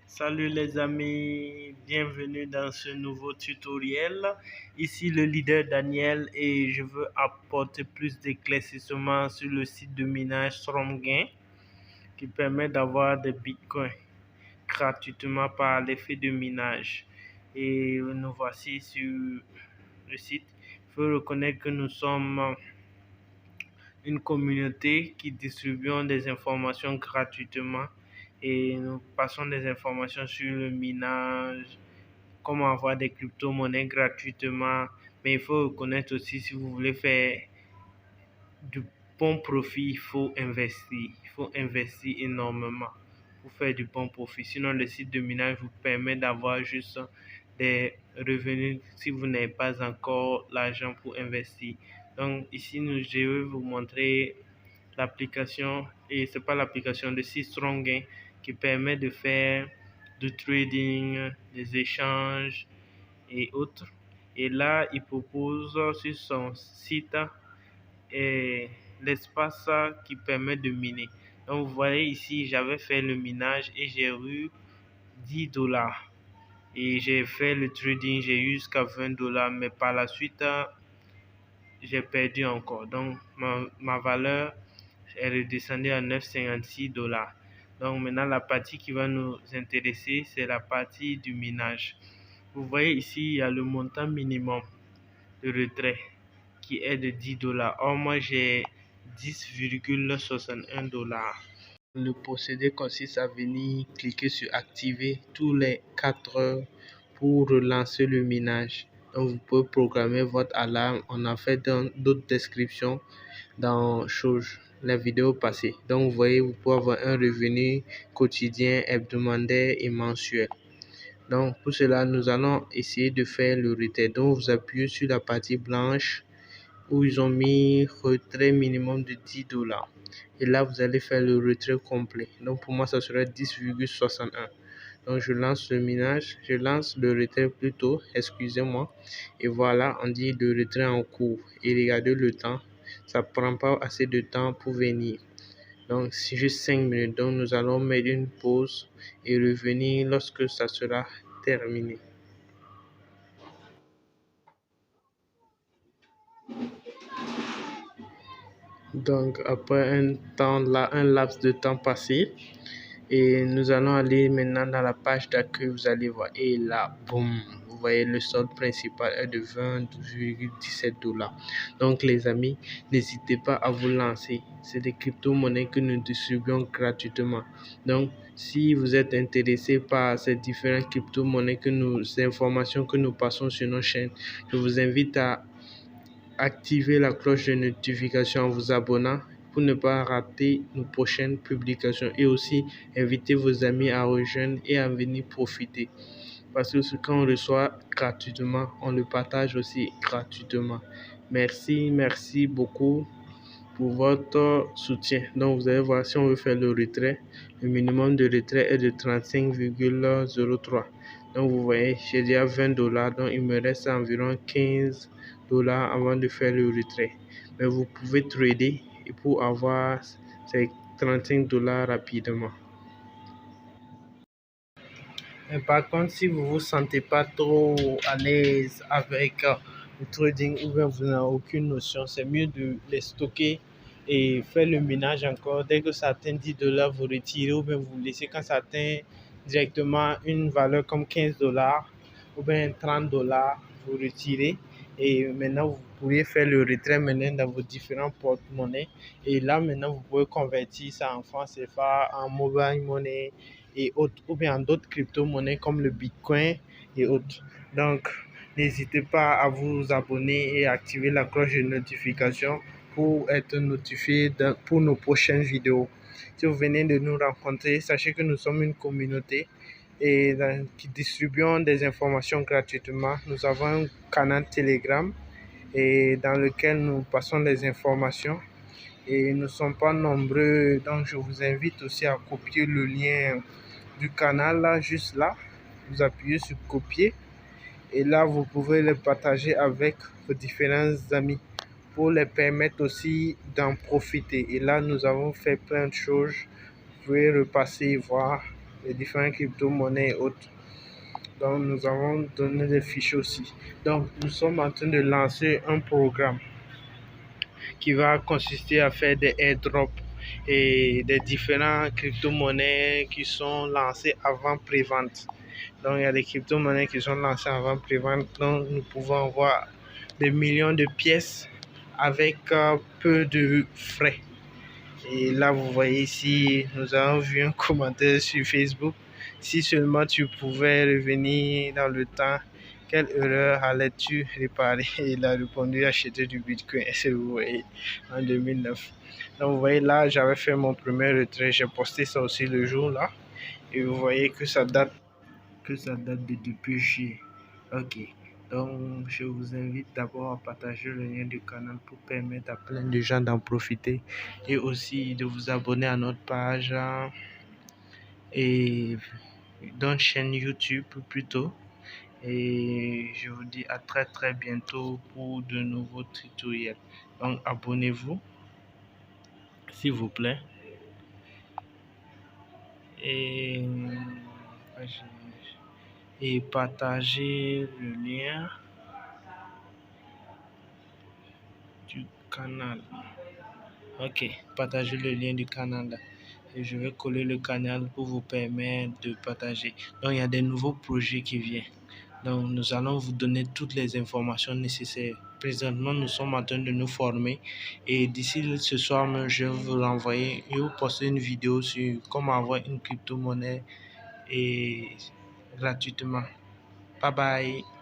Salut les amis, bienvenue dans ce nouveau tutoriel. Ici le leader Daniel et je veux apporter plus d'éclaircissement sur le site de minage Stromgain qui permet d'avoir des bitcoins gratuitement par l'effet de minage. Et nous voici sur le site. Il faut reconnaître que nous sommes une communauté qui distribuons des informations gratuitement et nous passons des informations sur le minage, comment avoir des crypto-monnaies gratuitement. Mais il faut reconnaître aussi, si vous voulez faire du bon profit, il faut investir. Il faut investir énormément pour faire du bon profit. Sinon, le site de minage vous permet d'avoir juste des revenus si vous n'avez pas encore l'argent pour investir. Donc ici, je vais vous montrer l'application, et c'est pas l'application de site Stromgain qui permet de faire du trading, des échanges et autres. Et là, il propose sur son site l'espace qui permet de miner. Donc vous voyez ici, j'avais fait le minage et j'ai eu 10 dollars. Et j'ai fait le trading, j'ai eu jusqu'à 20 dollars, mais par la suite, j'ai perdu encore. Donc ma valeur est redescendue à 9,56 dollars. Donc maintenant, la partie qui va nous intéresser, c'est la partie du minage. Vous voyez ici, il y a le montant minimum de retrait qui est de 10 dollars. Or, moi, j'ai 10,61 dollars. Le procédé consiste à venir cliquer sur activer tous les 4 heures pour relancer le minage. Donc, vous pouvez programmer votre alarme. On a fait d'autres descriptions dans les vidéos passées. Donc, vous voyez, vous pouvez avoir un revenu quotidien, hebdomadaire et mensuel. Donc, pour cela, nous allons essayer de faire le retrait. Donc, vous appuyez sur la partie blanche où ils ont mis retrait minimum de 10 dollars. Et là, vous allez faire le retrait complet. Donc, pour moi, ça serait 10,61. Donc, je lance le minage, je lance le retrait plutôt, excusez-moi. Et voilà, on dit le retrait en cours. Et regardez le temps, ça prend pas assez de temps pour venir. Donc, c'est juste 5 minutes. Donc, nous allons mettre une pause et revenir lorsque ça sera terminé. Donc, après un laps de temps passé, et nous allons aller maintenant dans la page d'accueil. Vous allez voir, et là, boum, vous voyez le solde principal est de 20,17 dollars. Donc, les amis, n'hésitez pas à vous lancer. C'est des crypto-monnaies que nous distribuons gratuitement. Donc, si vous êtes intéressé par ces différentes crypto-monnaies ces informations que nous passons sur nos chaînes, je vous invite à activer la cloche de notification en vous abonnant pour ne pas rater nos prochaines publications, et aussi inviter vos amis à rejoindre et à venir profiter, parce que ce qu'on reçoit gratuitement, on le partage aussi gratuitement. Merci beaucoup pour votre soutien. Donc vous allez voir, si on veut faire le retrait, le minimum de retrait est de 35,03. Donc vous voyez, j'ai déjà 20 dollars, donc il me reste environ 15 dollars avant de faire le retrait. Mais vous pouvez trader et pour avoir ces 35 dollars rapidement. Mais par contre, si vous ne vous sentez pas trop à l'aise avec le trading, ou bien vous n'avez aucune notion, c'est mieux de les stocker et faire le ménage encore. Dès que ça atteint 10 dollars, vous retirez, ou bien vous laissez quand ça atteint directement une valeur comme 15 dollars ou bien 30 dollars, vous retirez. Et maintenant, vous pourriez faire le retrait maintenant dans vos différents porte-monnaies. Et là, maintenant, vous pouvez convertir ça en francs CFA, en mobile money et autres, ou bien d'autres crypto-monnaies comme le Bitcoin et autres. Donc, n'hésitez pas à vous abonner et activer la cloche de notification pour être notifié pour nos prochaines vidéos. Si vous venez de nous rencontrer, sachez que nous sommes une communauté qui distribuons des informations gratuitement. Nous avons un canal Telegram et dans lequel nous passons des informations. Et nous ne sommes pas nombreux, donc je vous invite aussi à copier le lien du canal là, juste là. Vous appuyez sur copier et là vous pouvez le partager avec vos différents amis pour les permettre aussi d'en profiter. Et là nous avons fait plein de choses. Vous pouvez repasser et voir les différentes crypto-monnaies et autres. Donc, nous avons donné des fichiers aussi. Donc, nous sommes en train de lancer un programme qui va consister à faire des airdrops et des différentes crypto-monnaies qui sont lancées avant pré-vente. Donc, il y a des crypto-monnaies qui sont lancées avant pré-vente. Donc, nous pouvons avoir des millions de pièces avec peu de frais. Et là, vous voyez ici, nous avons vu un commentaire sur Facebook. Si seulement tu pouvais revenir dans le temps, quelle erreur allais-tu réparer? Et il a répondu acheter du Bitcoin. Et vous voyez, en 2009. Donc, vous voyez là, j'avais fait mon premier retrait. J'ai posté ça aussi le jour là. Et vous voyez que ça date de depuis juillet. Ok. Donc, je vous invite d'abord à partager le lien du canal pour permettre à plein de gens d'en profiter et aussi de vous abonner à notre page et dans notre chaîne YouTube plutôt. Et je vous dis à très très bientôt pour de nouveaux tutoriels. Donc, abonnez-vous, s'il vous plaît. Et partagez le lien du canal. Ok, partagez le lien du canal là. Et je vais coller le canal pour vous permettre de partager. Donc, il y a des nouveaux projets qui viennent. Donc, nous allons vous donner toutes les informations nécessaires. Présentement, nous sommes en train de nous former. Et d'ici ce soir même, je vais vous renvoyer et vous poster une vidéo sur comment avoir une crypto-monnaie et gratuitement. Bye bye.